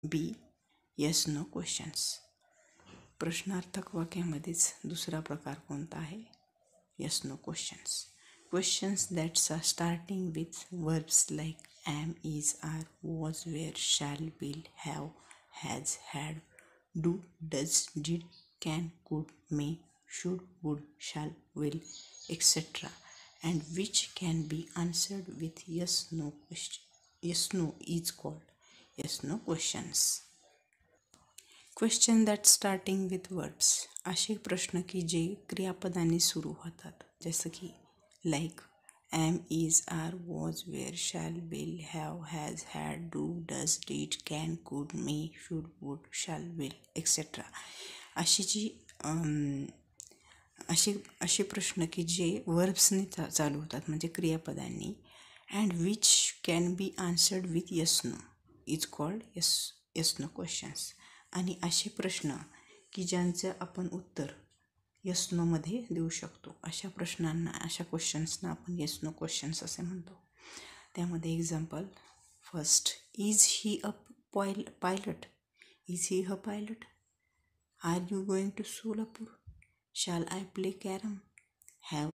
बी yes no questions. प्रश्नार्थक वाक्यामध्येच दुसरा प्रकार कोणता आहे? Yes no questions. Questions that are starting with verbs like am, is, are, was, were, shall, will, have, has, had, do, does, did, can, could, may, should, would, shall, will, etc. and which can be answered with yes no question. Yes no is called yes no questions. Question that starting with verbs. असे प्रश्न की जे क्रियापदांनी सुरू होतात, जसं की like am, is, are, was, were, shall, will, have, has, had, do, does, did, can, could, may, should, would, shall, will, etcetera. अशी जी असे प्रश्न की जे वर्ब्सनी चालू होतात, म्हणजे क्रियापदांनी, and which can be answered with yes no is called yes no questions. आणि असे प्रश्न की ज्यांचं आपण उत्तर येस नोमध्ये देऊ शकतो, अशा प्रश्नांना, अशा क्वेश्चन्सना आपण येस नो क्वेश्चन्स असे म्हणतो. त्यामध्ये example, first, is he a pilot? Is he a pilot? Are you going to Solapur? Shall I play carrom? Have